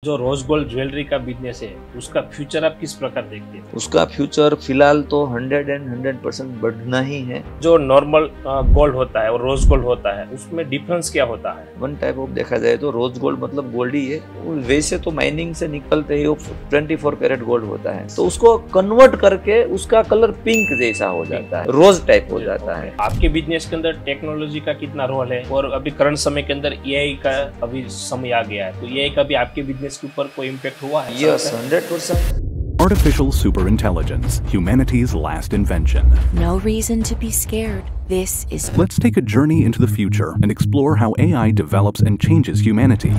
जो rose gold jewellery का business है उसका फ्यूचर आप किस प्रकार देखते हैं? उसका फ्यूचर फिलहाल तो 100% बढ़ना ही है। जो नॉर्मल गोल्ड होता है और रोज गोल्ड होता है उसमें डिफरेंस क्या होता है? वन टाइप ऑफ देखा जाए तो रोज गोल्ड मतलब गोल्ड ही है। वैसे तो माइनिंग से निकलते ही वो 24 कैरेट गोल्ड होता है, तो उसको कन्वर्ट करके उसका कलर पिंक जैसा हो जाता है, रोज टाइप हो जाता है। आपके बिजनेस के अंदर टेक्नोलॉजी का कितना रोल है? और अभी करंट समय के अंदर एआई का अभी समय आ गया है, तो एआई का भी आपके बिजनेस के ऊपर कोई इम्पैक्ट हुआ है? Yes, 100%। Artificial superintelligence, humanity's last invention. No reason to be scared. This is. Let's take a journey into the future and explore how AI develops and changes humanity.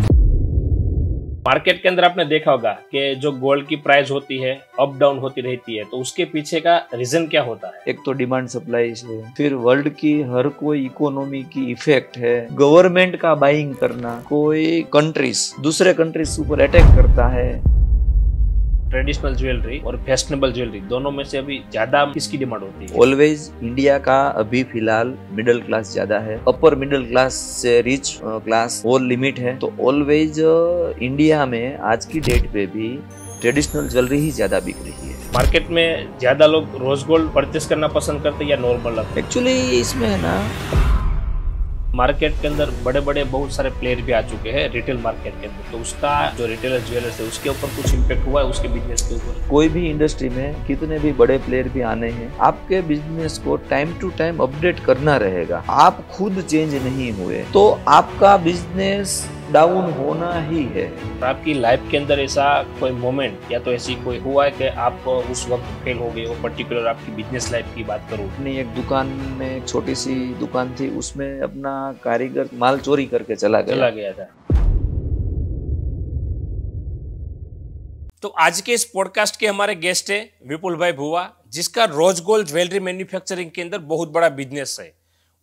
Market के अंदर आपने देखा होगा कि जो गोल्ड की प्राइस होती है अप डाउन होती रहती है, तो उसके पीछे का रीजन क्या होता है? एक तो डिमांड सप्लाई है, फिर वर्ल्ड की हर कोई इकोनॉमी की इफेक्ट है, गवर्नमेंट का बाइंग करना, कोई कंट्रीज दूसरे कंट्रीज ऊपर अटैक करता है। ट्रेडिशनल ज्वेलरी और फैशनेबल ज्वेलरी दोनों में से अभी ज्यादा किसकी डिमांड होती है? ऑलवेज इंडिया का अभी फिलहाल मिडिल क्लास ज्यादा है, अपर मिडिल क्लास से रिच क्लास और लिमिट है। तो ऑलवेज इंडिया में आज की डेट पे भी ट्रेडिशनल ज्वेलरी ही ज्यादा बिक रही है। मार्केट में ज्यादा लोग रोज गोल्ड परचेस करना पसंद करते हैं या नॉर्मल? एक्चुअली इसमें है ना, मार्केट के अंदर बड़े बड़े बहुत सारे प्लेयर भी आ चुके हैं रिटेल मार्केट के अंदर, तो उसका जो रिटेलर ज्वेलर्स है उसके ऊपर कुछ इम्पैक्ट हुआ है उसके बिजनेस के ऊपर? कोई भी इंडस्ट्री में कितने भी बड़े प्लेयर भी आने हैं, आपके बिजनेस को टाइम टू टाइम अपडेट करना रहेगा। आप खुद चेंज नहीं हुए तो आपका बिजनेस डाउन होना ही है। आपकी लाइफ के अंदर ऐसा कोई मोमेंट या तो ऐसी कोई हुआ है कि आप उस वक्त फेल हो गए हो? पर्टिकुलर आपकी बिजनेस लाइफ की बात करूँ, अपनी एक दुकान में, एक छोटी सी दुकान थी, उसमें अपना कारीगर माल चोरी करके चला गया था। तो आज के इस पॉडकास्ट के हमारे गेस्ट है विपुल भाई भुवा, जिसका रोज गोल्ड ज्वेलरी मैन्युफैक्चरिंग के अंदर बहुत बड़ा बिजनेस है।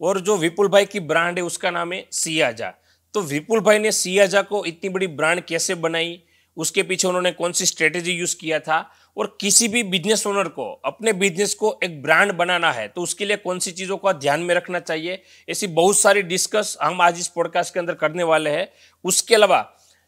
और जो विपुल भाई की ब्रांड है उसका नाम है सियाजा। तो विपुल भाई ने सियाजा को इतनी बड़ी ब्रांड कैसे बनाई, उसके पीछे उन्होंने कौन सी स्ट्रेटेजी यूज किया था, और किसी भी बिजनेस ओनर को अपने बिजनेस को एक ब्रांड बनाना है तो उसके लिए कौन सी चीज़ों का ध्यान में रखना चाहिए, ऐसी बहुत सारी डिस्कस हम आज इस पॉडकास्ट के अंदर करने वाले हैं। उसके अलावा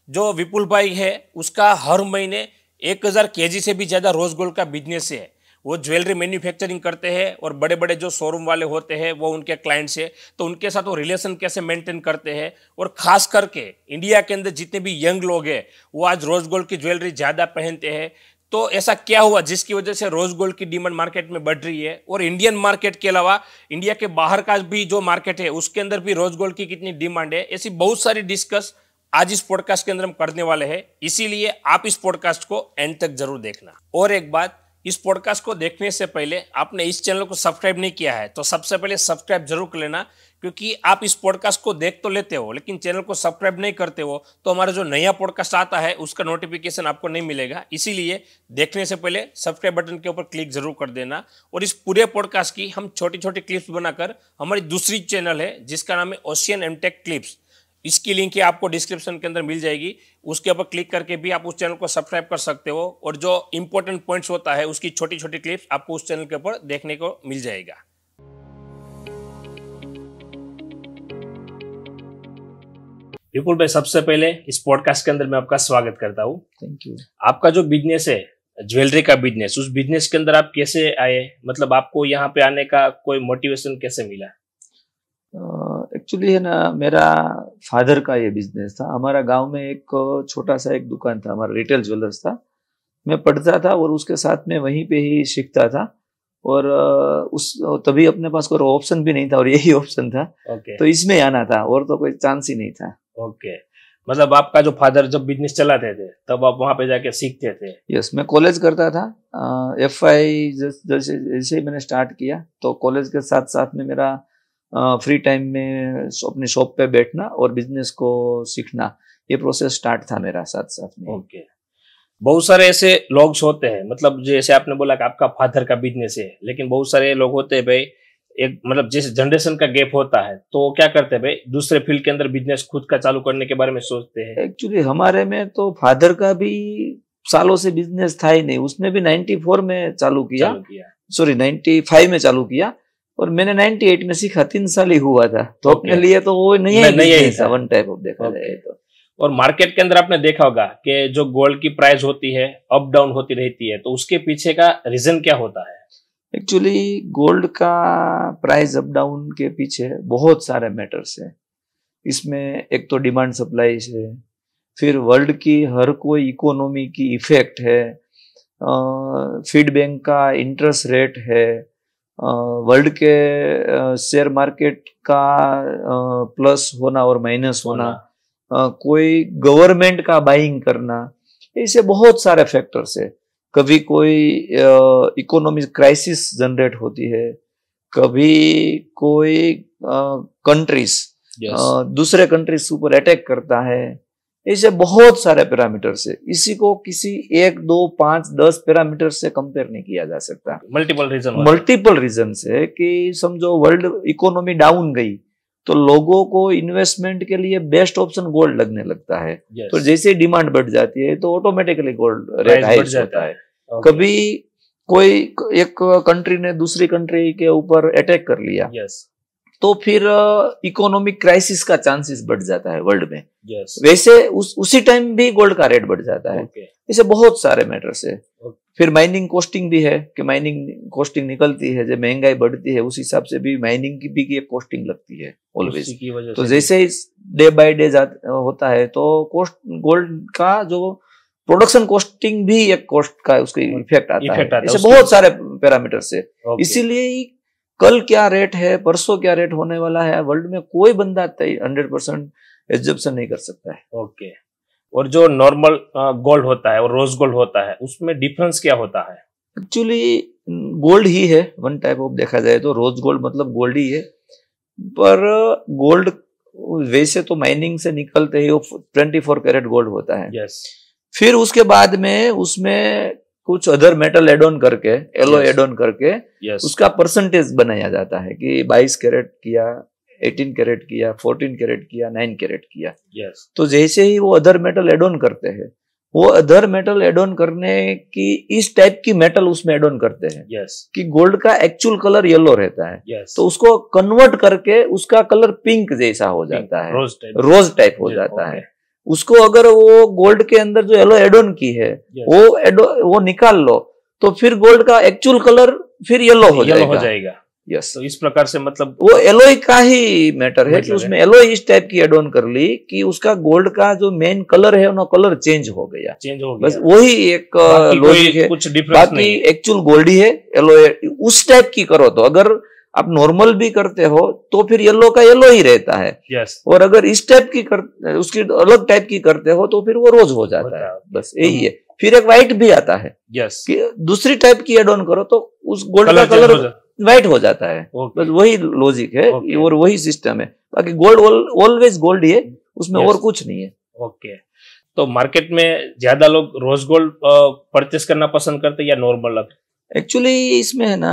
जो विपुल भाई है उसका हर महीने 1000 केजी से भी ज़्यादा रोज गोल्ड का बिजनेस है। वो ज्वेलरी मैन्युफैक्चरिंग करते हैं और बड़े बड़े जो शोरूम वाले होते हैं वो उनके क्लाइंट्स है, तो उनके साथ वो रिलेशन कैसे मेंटेन करते हैं। और खास करके इंडिया के अंदर जितने भी यंग लोग हैं वो आज रोज गोल्ड की ज्वेलरी ज़्यादा पहनते हैं। तो ऐसा क्या हुआ जिसकी वजह से रोज गोल्ड की डिमांड मार्केट में बढ़ रही है, और इंडियन मार्केट के अलावा इंडिया के बाहर का भी जो मार्केट है उसके अंदर भी रोज गोल्ड की कितनी डिमांड है, ऐसी बहुत सारी डिस्कस आज इस पॉडकास्ट के अंदर हम करने वाले हैं। इसीलिए आप इस पॉडकास्ट को एंड तक जरूर देखना। और एक बात, इस पॉडकास्ट को देखने से पहले आपने इस चैनल को सब्सक्राइब नहीं किया है तो सबसे पहले सब्सक्राइब जरूर कर लेना, क्योंकि आप इस पॉडकास्ट को देख तो लेते हो लेकिन चैनल को सब्सक्राइब नहीं करते हो तो हमारा जो नया पॉडकास्ट आता है उसका नोटिफिकेशन आपको नहीं मिलेगा। इसीलिए देखने से पहले सब्सक्राइब बटन के ऊपर क्लिक जरूर कर देना। और इस पूरे पॉडकास्ट की हम छोटी छोटी क्लिप्स बनाकर हमारी दूसरी चैनल है जिसका नाम है ओशियन एमटेक क्लिप्स, इसकी लिंक है आपको डिस्क्रिप्शन के अंदर मिल जाएगी, उसके ऊपर क्लिक करके भी आप उस चैनल को सब्सक्राइब कर सकते हो। और जो इंपॉर्टेंट पॉइंट्स होता है उसकी छोटी छोटी क्लिप्स आपको उस चैनल के ऊपर देखने को मिल जाएगा। विपुल भाई, सबसे पहले इस पॉडकास्ट के अंदर मैं आपका स्वागत करता हूँ। Thank you. आपका जो बिजनेस है ज्वेलरी का बिजनेस, उस बिजनेस के अंदर आप कैसे आए, मतलब आपको यहाँ पे आने का कोई मोटिवेशन कैसे मिला? एक्चुअली है ना, मेरा फादर का ये बिजनेस था। हमारा गांव में एक छोटा सा एक दुकान था, हमारा रिटेल ज्वेलर्स था। मैं पढ़ता था और उसके साथ में वहीं पे ही सीखता था, और उस तभी अपने पास कोई ऑप्शन भी नहीं था और यही ऑप्शन था। तो इसमें आना था और तो कोई चांस ही नहीं था। मतलब आपका जो फादर जब बिजनेस चलाते थे तब आप वहां पे जाके सीखते थे? यस, मैं कॉलेज करता था। FI जैसे ही मैंने स्टार्ट किया तो कॉलेज के साथ साथ में मेरा फ्री टाइम में अपनी शॉप पे बैठना और बिजनेस को सीखना, ये प्रोसेस स्टार्ट था मेरा साथ साथ में। बहुत सारे ऐसे लोग होते हैं, मतलब जैसे आपने बोला कि आपका फादर का बिजनेस है, लेकिन बहुत सारे लोग होते हैं भाई, एक मतलब जैसे जनरेशन का गैप होता है तो क्या करते हैं भाई, दूसरे फील्ड के अंदर बिजनेस खुद का चालू करने के बारे में सोचते हैं। एक्चुअली हमारे में तो फादर का भी सालों से बिजनेस था ही नहीं, उसने भी 94 में चालू किया। 95 में चालू किया और मैंने 98 में सीखा, 3 साल ही हुआ था। तो अपने लिए तो वो नहीं था वन टाइप ऑफ देखा जाए तो। और मार्केट के अंदर आपने देखा होगा कि जो गोल्ड की प्राइस होती है अप डाउन होती रहती है, तो उसके पीछे का रीजन क्या होता है? एक्चुअली गोल्ड का प्राइस अप डाउन के पीछे बहुत सारे मैटर्स हैं। इसमें एक तो डिमांड सप्लाई है, फिर वर्ल्ड की हर कोई इकोनॉमी की इफेक्ट है, फीड बैंक का इंटरेस्ट रेट है, वर्ल्ड के शेयर मार्केट का प्लस होना और माइनस होना, कोई गवर्नमेंट का बाइंग करना, ऐसे बहुत सारे फैक्टर्स है। कभी कोई इकोनॉमिक क्राइसिस जनरेट होती है, कभी कोई कंट्रीज दूसरे कंट्रीज ऊपर अटैक करता है, ऐसे बहुत सारे पैरामीटर्स है। इसी को किसी 1, 2, 5, 10 पैरामीटर से कंपेयर नहीं किया जा सकता। मल्टीपल रीजन है कि समझो वर्ल्ड इकोनॉमी डाउन गई तो लोगों को इन्वेस्टमेंट के लिए बेस्ट ऑप्शन गोल्ड लगने लगता है। तो जैसे डिमांड बढ़ जाती है तो ऑटोमेटिकली गोल्ड रेट हाई होता है। कभी कोई एक कंट्री ने दूसरी कंट्री के ऊपर अटैक कर लिया, तो फिर इकोनॉमिक क्राइसिस का चांसेस बढ़ जाता है वर्ल्ड में। वैसे उसी टाइम भी गोल्ड का रेट बढ़ जाता है। ऐसे बहुत सारे मैटर्स है। फिर माइनिंग कॉस्टिंग भी है कि माइनिंग कॉस्टिंग निकलती है, जब महंगाई बढ़ती है उस हिसाब से भी माइनिंग की भी एक कॉस्टिंग लगती है ऑलवेज। तो जैसे ही डे बाय डे होता है तो गोल्ड का जो प्रोडक्शन कॉस्टिंग भी एक कॉस्ट का उसका इफेक्ट आता है। ऐसे बहुत सारे पैरामीटर्स है। इसीलिए कल क्या रेट है, परसों क्या रेट होने वाला है, वर्ल्ड में कोई बंदा 100% एग्जम्पशन नहीं कर सकता है। ओके। और जो नॉर्मल गोल्ड होता है और रोज गोल्ड होता है, उसमें डिफरेंस क्या होता है? एक्चुअली गोल्ड ही है, वन टाइप ऑफ देखा जाए तो रोज गोल्ड मतलब गोल्ड ही है। पर गोल्ड वैसे तो माइनिंग से निकलते ही 24 कैरेट गोल्ड होता है। फिर उसके बाद में उसमें कुछ अदर मेटल एड ऑन करके, एलो एड ऑन करके उसका परसेंटेज बनाया जाता है कि 22 कैरेट किया, 18 कैरेट किया, 14 कैरेट किया, 9 कैरेट किया। तो जैसे ही वो अदर मेटल एड ऑन करते हैं, वो अदर मेटल एड ऑन करने की इस टाइप की मेटल उसमें एड ऑन करते हैं कि गोल्ड का एक्चुअल कलर येलो रहता है। तो उसको कन्वर्ट करके उसका कलर पिंक जैसा हो जाता है, रोज टाइप हो जाता है। उसको अगर वो गोल्ड के अंदर जो येलो एड ऑन की है वो निकाल लो तो फिर गोल्ड का एक्चुअल कलर फिर येलो हो जाएगा। यस। तो इस प्रकार से मतलब वो एलोई का ही मैटर है कि उसमें एलोई इस टाइप की एड ऑन कर ली कि उसका गोल्ड का जो मेन कलर है ना कलर चेंज हो गया। बस वही एक लॉजिक है, कुछ बाकी एक्चुअल गोल्ड ही है। एलोई उस टाइप की करो तो, अगर आप नॉर्मल भी करते हो तो फिर येलो का येलो ही रहता है। और अगर इस टाइप की उसकी अलग टाइप की करते हो तो फिर वो रोज हो जाता है। बस यही है। फिर एक व्हाइट भी आता है कि दूसरी टाइप की एड ऑन करो तो उस गोल्ड का कलर व्हाइट हो जाता है। बस वही लॉजिक है और वही सिस्टम है। बाकी गोल्ड ऑलवेज गोल्ड ही है, उसमें और कुछ नहीं है। ओके। तो मार्केट में ज्यादा लोग रोज गोल्ड परचेस करना पसंद करते हैं या नॉर्मल? एक्चुअली इसमें है ना,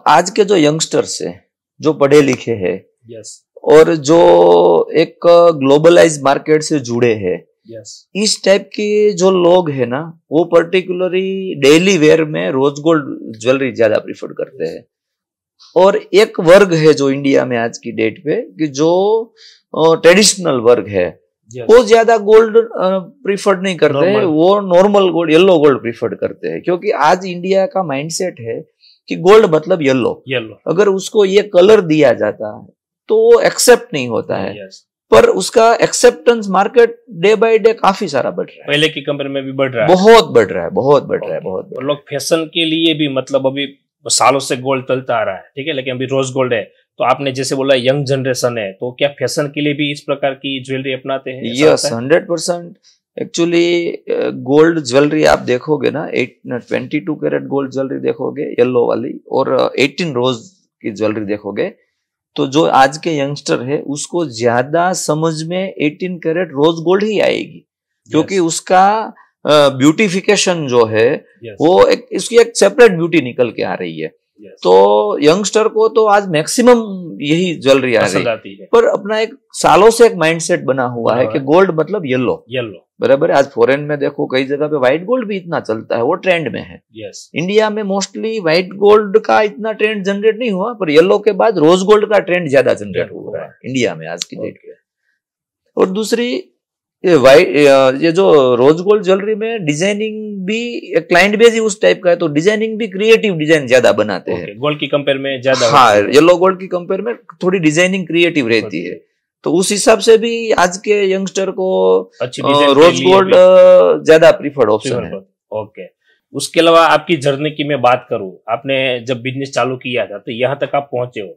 आज के जो यंगस्टर्स है, जो पढ़े लिखे हैं और जो एक ग्लोबलाइज मार्केट से जुड़े हैं, इस टाइप के जो लोग हैं ना, वो पर्टिकुलरली डेली वेयर में रोज गोल्ड ज्वेलरी ज्यादा प्रीफर करते हैं। और एक वर्ग है जो इंडिया में आज की डेट पे कि जो ट्रेडिशनल वर्ग है, वो ज्यादा गोल्ड प्रीफर नहीं करते हैं, वो normal gold, yellow gold prefer करते हैं। क्योंकि आज इंडिया का माइंडसेट है कि गोल्ड मतलब येलो। अगर उसको ये कलर दिया जाता है तो वो एक्सेप्ट नहीं होता है। पर उसका acceptance market day by day काफी सारा बढ़ रहा है, पहले की कंपेयर में भी बढ़ रहा है। बहुत बढ़ रहा है, बहुत बढ़ रहा है, बहुत बढ़ रहा है। लोग फैशन के लिए भी, मतलब अभी सालों से गोल्ड चलता आ रहा है, ठीक है, लेकिन अभी रोज गोल्ड है। तो आपने जैसे बोला यंग जनरेशन है, तो क्या फैशन के लिए भी इस प्रकार की ज्वेलरी अपनाते हैं? यस, 100%। एक्चुअली गोल्ड ज्वेलरी आप देखोगे ना, 22 कैरेट गोल्ड ज्वेलरी देखोगे येलो वाली, और 18 रोज की ज्वेलरी देखोगे, तो जो आज के यंगस्टर है उसको ज्यादा समझ में 18 कैरेट रोज गोल्ड ही आएगी। क्योंकि उसका ब्यूटिफिकेशन जो है वो इसकी एक सेपरेट ब्यूटी निकल के आ रही है। तो यंगस्टर को तो आज मैक्सिमम यही ज्वेलरी आ रही है। पर अपना एक सालों से एक माइंडसेट बना हुआ है कि गोल्ड मतलब येलो बराबर है। आज फॉरेन में देखो कई जगह पे व्हाइट गोल्ड भी इतना चलता है, वो ट्रेंड में है। इंडिया में मोस्टली व्हाइट गोल्ड का इतना ट्रेंड जनरेट नहीं हुआ, पर येलो के बाद रोज गोल्ड का ट्रेंड ज्यादा जनरेट हो रहा है इंडिया में आज की डेट पे। और दूसरी ये जो रोज गोल्ड ज्वेलरी में डिजाइनिंग भी क्लाइंट बेस ही उस टाइप का है, तो डिजाइनिंग भी क्रिएटिव डिजाइन ज्यादा बनाते हैं। गोल्ड की कंपेयर में ज्यादा हाँ, येलो गोल्ड की कंपेयर में थोड़ी डिजाइनिंग क्रिएटिव रहती है, तो उस हिसाब से भी आज के यंगस्टर को रोज गोल्ड ज्यादा प्रीफर्ड ऑप्शन है। ओके, उसके अलावा आपकी जर्नी की मैं बात करूं, आपने जब बिजनेस चालू किया था तो यहाँ तक आप पहुंचे हो,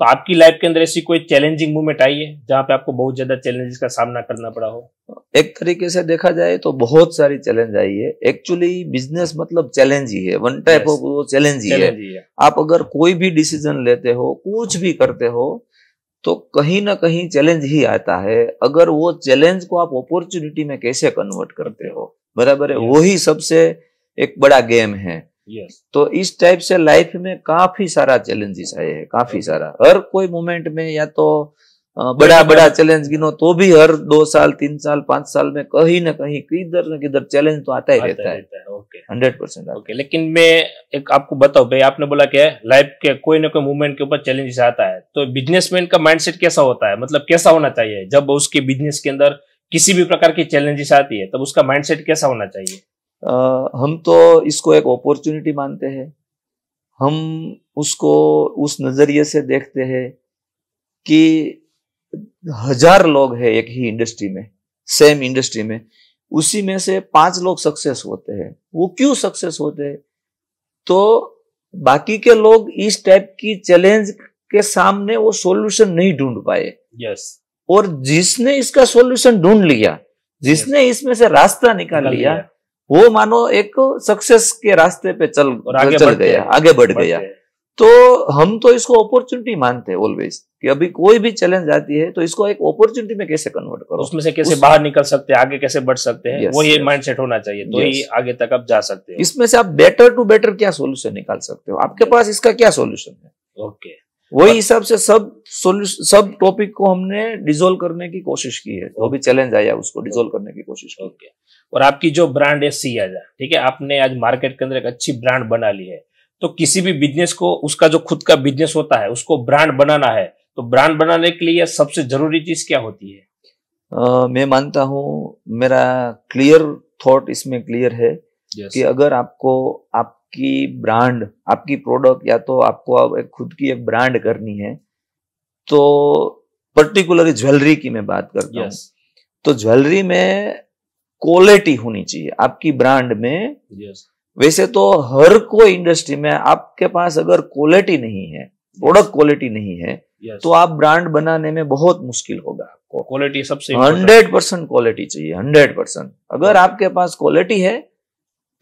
तो आपकी लाइफ के अंदर ऐसी कोई चैलेंजिंग मोमेंट आई है जहां पे आपको बहुत ज्यादा चैलेंजेस का सामना करना पड़ा हो? एक तरीके से देखा जाए तो बहुत सारी चैलेंज आई है। एक्चुअली बिजनेस मतलब चैलेंज ही है, वन टाइप ऑफ वो चैलेंज ही है। आप अगर कोई भी डिसीजन लेते हो, कुछ भी करते हो, तो कहीं ना कहीं चैलेंज ही आता है। अगर वो चैलेंज को आप अपॉर्चुनिटी में कैसे कन्वर्ट करते हो, बराबर है, वही सबसे एक बड़ा गेम है। तो इस टाइप से लाइफ में काफी सारा चैलेंजेस आए हैं, काफी सारा। हर कोई मोमेंट में या तो बड़ा बड़ा चैलेंज गिनो तो भी हर 2 साल 3 साल 5 साल में कहीं ना कहीं किधर न किधर चैलेंज तो आता ही रहता है। 100%। ओके, लेकिन मैं एक आपको बताऊं भाई, आपने बोला क्या लाइफ के कोई ना कोई मूवमेंट के ऊपर चैलेंजेस आता है, तो बिजनेसमैन का माइंडसेट कैसा होता है, मतलब कैसा होना चाहिए जब उसके बिजनेस के अंदर किसी भी प्रकार की चैलेंजेस आती है, तब उसका माइंडसेट कैसा होना चाहिए? हम तो इसको एक अपॉर्चुनिटी मानते हैं। हम उसको उस नजरिए से देखते हैं कि 1000 लोग हैं एक ही इंडस्ट्री में, सेम इंडस्ट्री में, उसी में से 5 लोग सक्सेस होते हैं। वो क्यों सक्सेस होते हैं? तो बाकी के लोग इस टाइप की चैलेंज के सामने वो सॉल्यूशन नहीं ढूंढ पाए। और जिसने इसका सॉल्यूशन ढूंढ लिया, जिसने इसमें से रास्ता निकाल लिया, वो मानो एक सक्सेस के रास्ते पे चल गया, आगे बढ़ गया। तो हम तो इसको अपॉर्चुनिटी मानते हैं ऑलवेज, कि अभी कोई भी चैलेंज आती है तो इसको एक अपॉर्चुनिटी में कैसे कन्वर्ट करो, उसमें से कैसे बाहर निकल सकते हैं, आगे कैसे बढ़ सकते हैं, वो ये माइंडसेट होना चाहिए, तो ही आगे तक आप जा सकते हो। इसमें से आप बेटर टू बेटर क्या सॉल्यूशन निकाल सकते हो, आपके पास इसका क्या सॉल्यूशन है। ओके, वही हिसाब से सब टॉपिक को हमने डिसॉल्व करने की कोशिश की है। वो भी चैलेंज आया, उसको डिसॉल्व करने की कोशिश की। ओके, और आपकी जो ब्रांड है सियाजा, ठीक है, आपने आज मार्केट के अंदर एक अच्छी ब्रांड बना ली है, तो किसी भी बिजनेस को, उसका जो खुद का बिजनेस होता है, उसको ब्रांड बनाना है, तो ब्रांड बनाने के लिए सबसे जरूरी चीज क्या होती है? मैं मानता हूं, मेरा क्लियर थॉट इसमें क्लियर है कि अगर आपको आपकी ब्रांड, आपकी प्रोडक्ट, या तो आपको खुद की एक ब्रांड करनी है, तो पर्टिकुलरली ज्वेलरी की मैं बात करता हूं, तो ज्वेलरी में क्वालिटी होनी चाहिए आपकी ब्रांड में। वैसे तो हर कोई इंडस्ट्री में आपके पास अगर क्वालिटी नहीं है, प्रोडक्ट क्वालिटी नहीं है, तो आप ब्रांड बनाने में बहुत मुश्किल होगा। आपको क्वालिटी सबसे 100% क्वालिटी चाहिए, 100%। अगर आपके पास क्वालिटी है,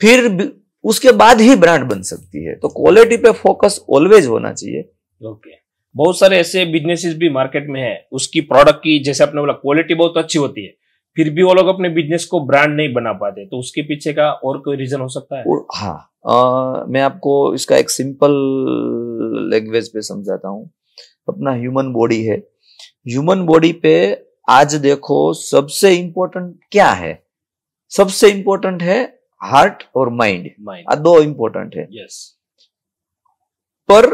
फिर उसके बाद ही ब्रांड बन सकती है। तो क्वालिटी पे फोकस ऑलवेज होना चाहिए। ओके, बहुत सारे ऐसे बिजनेसेस भी मार्केट में है, उसकी प्रोडक्ट की, जैसे आपने बोला, क्वालिटी बहुत अच्छी होती है, फिर भी वो लोग अपने बिजनेस को ब्रांड नहीं बना पाते, तो उसके पीछे का और कोई रीजन हो सकता है? हाँ, मैं आपको इसका एक सिंपल लैंग्वेज पे समझाता हूँ। अपना ह्यूमन बॉडी है, ह्यूमन बॉडी पे आज देखो सबसे इंपॉर्टेंट क्या है? सबसे इंपॉर्टेंट है हार्ट और माइंड, दो इंपॉर्टेंट है। पर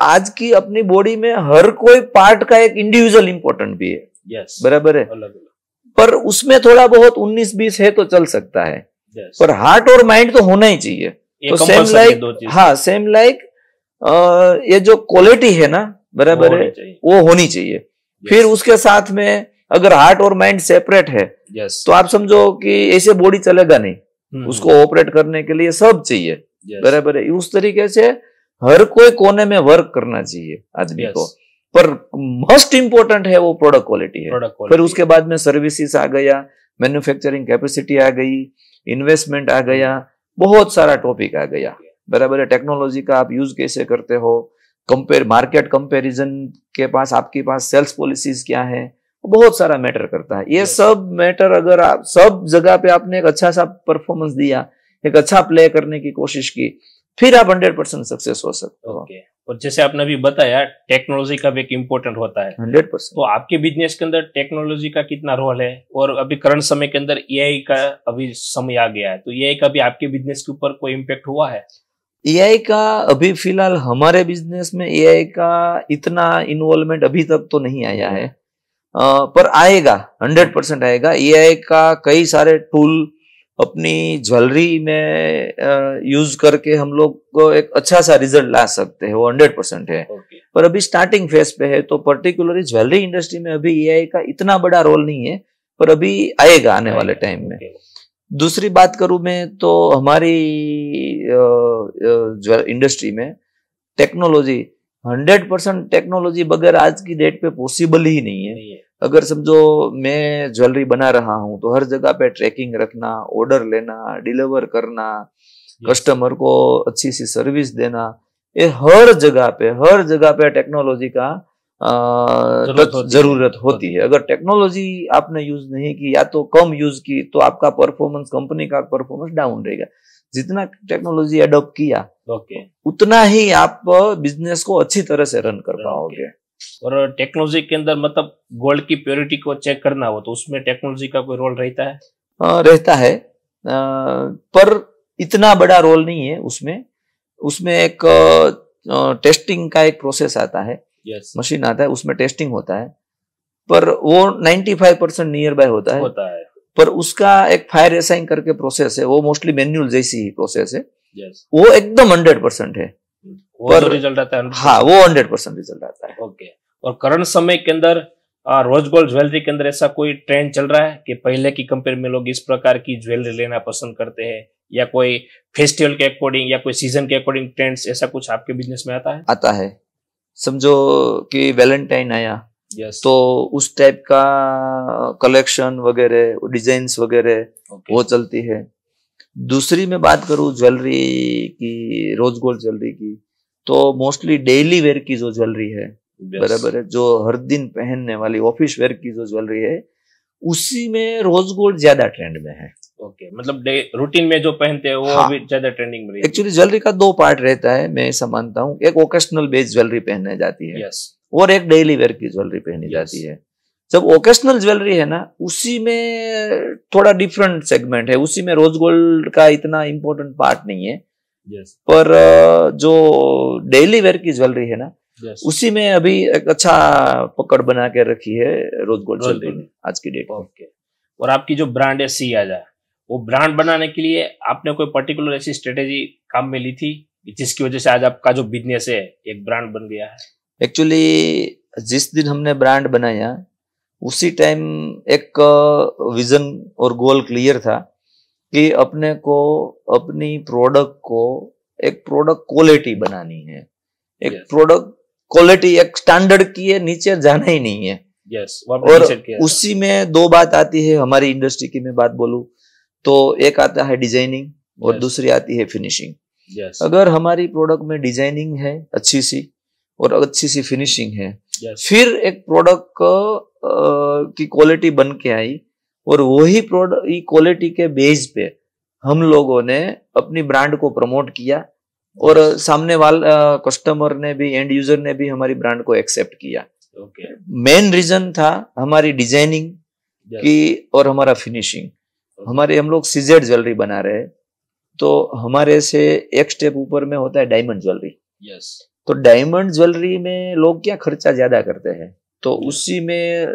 आज की अपनी बॉडी में हर कोई पार्ट का एक इंडिविजुअल इंपॉर्टेंट भी है, बराबर है, पर उसमें थोड़ा बहुत 19-20 है तो चल सकता है, पर हार्ट और माइंड तो होना ही चाहिए। तो सेम लाइक, हाँ, सेम लाइक ये जो क्वालिटी है ना, बराबर है, वो होनी चाहिए। फिर उसके साथ में अगर हार्ट और माइंड सेपरेट है, तो आप समझो कि ऐसे बॉडी चलेगा नहीं, उसको ऑपरेट करने के लिए सब चाहिए, बराबर है। उस तरीके से हर कोई कोने में वर्क करना चाहिए आदमी को, पर मोस्ट इंपॉर्टेंट है वो प्रोडक्ट क्वालिटी है। फिर उसके बाद में सर्विसेज आ गया, मैन्युफैक्चरिंग कैपेसिटी आ गई, इन्वेस्टमेंट आ गया, बहुत सारा टॉपिक आ गया, बराबर है। टेक्नोलॉजी का आप यूज कैसे करते हो, मार्केट कंपैरिजन के पास आपके पास सेल्स पॉलिसीज क्या है, बहुत सारा मैटर करता है। ये सब मैटर अगर आप सब जगह पे आपने एक अच्छा सा परफॉर्मेंस दिया, एक अच्छा प्ले करने की कोशिश की, फिर आप 100% सक्सेस हो सकते हो। और जैसे आपने अभी बताया, टेक्नोलॉजी का भी एक इम्पोर्टेंट होता है 100%। तो आपके बिजनेस के अंदर टेक्नोलॉजी का कितना रोल है? और अभी करंट समय के अंदर एआई का अभी समय आ गया है, तो एआई का भी आपके बिजनेस के ऊपर कोई इम्पैक्ट हुआ है? एआई का अभी फिलहाल हमारे बिजनेस में एआई का इतना इन्वॉल्वमेंट अभी तक तो नहीं आया है। पर आएगा, 100% आएगा। एआई का कई सारे टूल अपनी ज्वेलरी में यूज करके हम लोग को एक अच्छा सा रिजल्ट ला सकते हैं, वो 100% है। ओके पर अभी स्टार्टिंग फेज पे है, तो पर्टिकुलरली ज्वेलरी इंडस्ट्री में अभी एआई का इतना बड़ा रोल नहीं है, पर अभी आएगा आने वाले टाइम में। दूसरी बात करूं मैं तो हमारी इंडस्ट्री में टेक्नोलॉजी 100% टेक्नोलॉजी बगैर आज की डेट पे पॉसिबल ही नहीं है। अगर समझो मैं ज्वेलरी बना रहा हूं तो हर जगह पे ट्रैकिंग रखना, ऑर्डर लेना, डिलीवर करना, कस्टमर को अच्छी सी सर्विस देना, ये हर जगह पे टेक्नोलॉजी का जरूरत होती है। अगर टेक्नोलॉजी आपने यूज नहीं की या तो कम यूज की तो आपका परफॉर्मेंस, कंपनी का परफॉर्मेंस डाउन रहेगा। जितना टेक्नोलॉजी अडॉप्ट किया उतना ही आप बिजनेस को अच्छी तरह से रन कर पाओगे। और टेक्नोलॉजी के अंदर मतलब गोल्ड की प्योरिटी को चेक करना हो तो उसमें टेक्नोलॉजी का कोई रोल रहता है? रहता है, पर इतना बड़ा रोल नहीं है उसमें एक टेस्टिंग का एक प्रोसेस आता है, मशीन आता है, उसमें टेस्टिंग होता है, पर वो 95% नियर बाय होता है। पर उसका एक फायर असाइन करके प्रोसेस है, वो मोस्टली मैन्युअल जैसी ही प्रोसेस है। वो एकदम 100% है, पर रिजल्ट आता है। हाँ, वो 100% रिजल्ट आता है। ओके। और करंट समय के अंदर रोज गोल्ड ज्वेलरी के अंदर ऐसा कोई ट्रेंड चल रहा है कि पहले की कंपेयर में लोग इस प्रकार की ज्वेलरी लेना पसंद करते हैं, या कोई फेस्टिवल के अकॉर्डिंग या कोई सीजन के अकॉर्डिंग ट्रेंड्स, ऐसा कुछ आपके बिजनेस में आता है? आता है। समझो कि वैलेंटाइन आया, तो उस टाइप का कलेक्शन वगैरह, डिजाइन्स वगैरह वो चलती है। दूसरी मैं बात करूं ज्वेलरी की, रोज गोल्ड ज्वेलरी की, तो मोस्टली डेली वेयर की जो ज्वेलरी है, बराबर है, जो हर दिन पहनने वाली ऑफिस वेयर की जो ज्वेलरी है, उसी में रोज गोल्ड ज्यादा ट्रेंड में है। ओके, मतलब रूटीन में जो पहनते हैं वो अभी ज्यादा ट्रेंडिंग में। एक्चुअली ज्वेलरी का दो पार्ट रहता है, मैं ऐसा मानता हूँ। एक ओकेशनल बेस्ड ज्वेलरी पहनने जाती है, और एक डेली वेयर की ज्वेलरी पहनी जाती है। जब ओकेशनल ज्वेलरी है ना, उसी में थोड़ा डिफरेंट सेगमेंट है, उसी में रोज गोल्ड का इतना इंपॉर्टेंट पार्ट नहीं है। पर जो डेली वेयर की ज्वेलरी है ना, उसी में अभी एक अच्छा पकड़ बना के रखी है रोज गोल्ड ज्वेलरी ने आज की डेट में। और आपकी जो ब्रांड है सियाजा, वो ब्रांड बनाने के लिए आपने कोई पर्टिकुलर ऐसी स्ट्रेटेजी काम में ली थी जिसकी वजह से आज आपका जो बिजनेस है एक ब्रांड बन गया है? एक्चुअली जिस दिन हमने ब्रांड बनाया उसी टाइम एक विजन और गोल क्लियर था कि अपने को अपनी प्रोडक्ट को एक प्रोडक्ट क्वालिटी बनानी है। एक प्रोडक्ट क्वालिटी एक स्टैंडर्ड की है, नीचे जाना ही नहीं है। और उसी में दो बात आती है हमारी इंडस्ट्री की, मैं बात बोलूं तो एक आता है डिजाइनिंग और दूसरी आती है फिनिशिंग। अगर हमारी प्रोडक्ट में डिजाइनिंग है अच्छी सी और अच्छी सी फिनिशिंग है, फिर एक प्रोडक्ट की क्वालिटी बन के आई, और वही प्रोडक्ट क्वालिटी के बेस पे हम लोगों ने अपनी ब्रांड को प्रमोट किया, और सामने वाले कस्टमर ने भी, एंड यूजर ने भी हमारी ब्रांड को एक्सेप्ट किया। मेन रीजन था हमारी डिजाइनिंग की और हमारा फिनिशिंग। हम लोग सीजेड ज्वेलरी बना रहे हैं, तो हमारे से एक स्टेप ऊपर में होता है डायमंड ज्वेलरी। तो डायमंड ज्वेलरी में लोग क्या खर्चा ज्यादा करते हैं, तो उसी में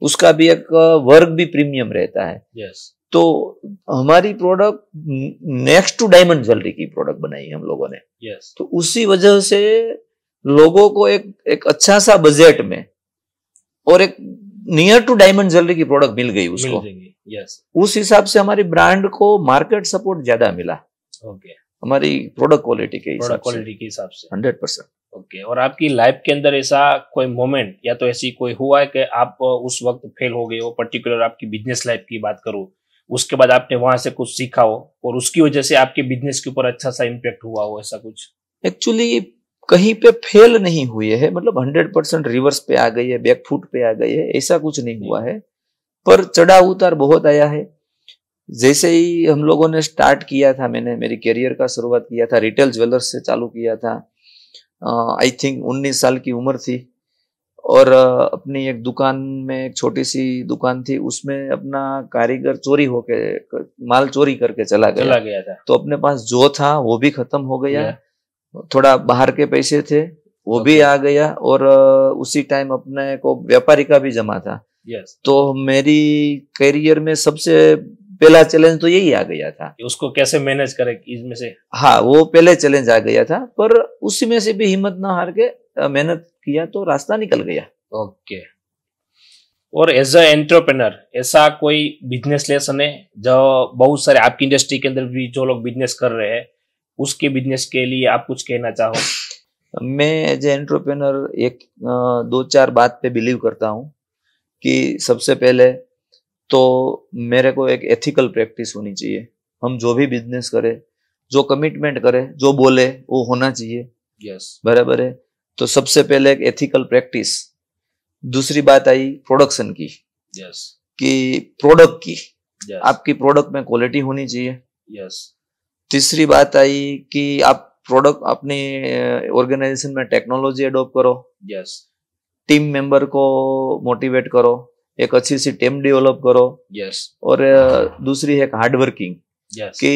उसका भी एक वर्क भी प्रीमियम रहता है। तो हमारी product next to diamond jewellery की प्रोडक्ट बनाई हम लोगों ने। तो उसी वजह से लोगों को एक अच्छा सा बजट में और एक नियर टू डायमंड ज्वेलरी की प्रोडक्ट मिल गई उसको। उस हिसाब से हमारी ब्रांड को मार्केट सपोर्ट ज्यादा मिला। हमारी प्रोडक्ट क्वालिटी के हिसाब से 100%। ओके। और आपकी लाइफ के अंदर ऐसा कोई मोमेंट या तो ऐसी कोई हुआ है कि आप उस वक्त फेल हो गए हो, पर्टिकुलर आपकी बिजनेस लाइफ की बात करूं, उसके बाद आपने वहां से कुछ सीखा हो और उसकी वजह से आपके बिजनेस के ऊपर अच्छा सा इम्पैक्ट हुआ हो, ऐसा कुछ? एक्चुअली कहीं पे फेल नहीं हुए है, मतलब 100% रिवर्स पे आ गई है, बैकफुट पे आ गई है, ऐसा कुछ नहीं हुआ है। पर चढ़ा उतार बहुत आया है। जैसे ही हम लोगों ने स्टार्ट किया था, मैंने मेरी करियर का शुरुआत किया था, रिटेल ज्वेलर्स से चालू किया था। आई थिंक 19 साल की उम्र थी, और अपनी एक दुकान में, एक छोटी सी दुकान थी, उसमें अपना कारीगर चोरी होके माल चोरी करके चला गया था। तो अपने पास जो था वो भी खत्म हो गया, थोड़ा बाहर के पैसे थे वो भी आ गया, और उसी टाइम अपने को व्यापारी का भी जमा था। यस, तो मेरी करियर में सबसे पहला चैलेंज तो यही आ गया था। उसको कैसे मैनेज करें इसमें से। हाँ, वो पहले चैलेंज आ गया था, पर उसी में से भी हिम्मत ना हार के मेहनत किया तो रास्ता निकल गया। ओके। और एज अ एंटरप्रेन्योर ऐसा कोई बिजनेस लेसन है जो बहुत सारे आपकी इंडस्ट्री के अंदर भी जो लोग बिजनेस कर रहे हैं उसके बिजनेस के लिए आप कुछ कहना चाहो। मैं एज ए एंटरप्रेन्योर एक दो चार बात पे बिलीव करता हूँ कि सबसे पहले तो मेरे को एक एथिकल प्रैक्टिस होनी चाहिए। हम जो भी बिजनेस करें, जो कमिटमेंट करें, जो बोले वो होना चाहिए। यस, बराबर है। तो सबसे पहले एक एथिकल प्रैक्टिस। दूसरी बात आई प्रोडक्शन की, यस, कि प्रोडक्ट की, यस, आपकी प्रोडक्ट में क्वालिटी होनी चाहिए। यस, तीसरी बात आई कि आप प्रोडक्ट अपनी ऑर्गेनाइजेशन में टेक्नोलॉजी अडॉप्ट करो, यस, टीम मेंबर को मोटिवेट करो, एक अच्छी सी टीम डेवलप करो, यस, और दूसरी है हार्डवर्किंग, यस, कि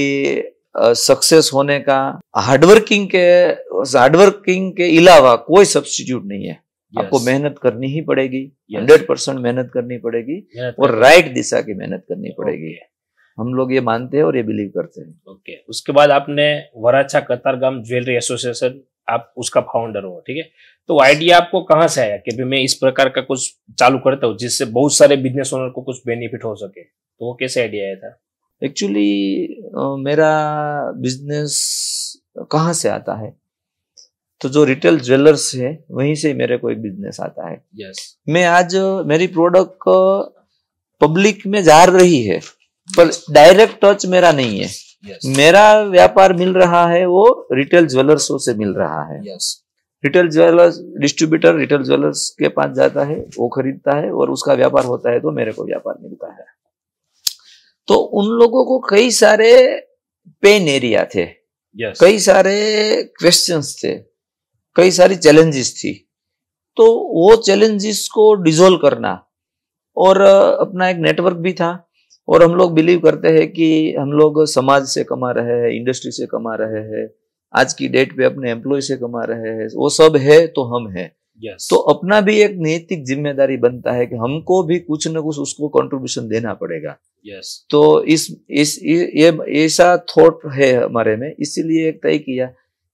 सक्सेस होने का हार्डवर्किंग के अलावा कोई सब्स्टिट्यूट नहीं है। आपको मेहनत करनी ही पड़ेगी, 100% मेहनत करनी पड़ेगी, और राइट दिशा की मेहनत करनी पड़ेगी। हम लोग ये मानते हैं और ये बिलीव करते हैं। ओके। उसके बाद आपने वराछा कतारगाम ज्वेलरी एसोसिएशन, आप उसका फाउंडर हो, ठीक है। तो आइडिया आपको कहाँ से आया कि मैं इस प्रकार का कुछ चालू करता हूँ जिससे बहुत सारे बिजनेस ओनर को कुछ बेनिफिट हो सके, तो वो कैसे आइडिया आया था? एक्चुअली मेरा बिजनेस कहाँ से आता है, तो जो रिटेल ज्वेलर्स है वहीं से मेरे को एक बिजनेस आता है। यस, मैं आज मेरी प्रोडक्ट पब्लिक में जा रही है, पर डायरेक्ट टच मेरा नहीं है। यस, मेरा व्यापार मिल रहा है वो रिटेल ज्वेलर्सों से मिल रहा है। Yes, retail jewellers distributor retail jewellers के पास जाता है, वो खरीदता है और उसका व्यापार होता है, तो मेरे को व्यापार मिलता है। तो उन लोगों को कई सारे पेन एरिया थे, यस, कई सारे क्वेश्चंस थे, कई सारी चैलेंजेस थी। तो वो चैलेंजेस को डिसॉल्व करना, और अपना एक नेटवर्क भी था, और हम लोग बिलीव करते हैं कि हम लोग समाज से कमा रहे हैं, इंडस्ट्री से कमा रहे हैं, आज की डेट पे अपने एम्प्लॉय से कमा रहे हैं, वो सब है तो हम हैं। यस, तो अपना भी एक नैतिक जिम्मेदारी बनता है कि हमको भी कुछ न कुछ उसको कंट्रीब्यूशन देना पड़ेगा। यस, तो ये ऐसा थॉट है हमारे में, इसीलिए एक तय किया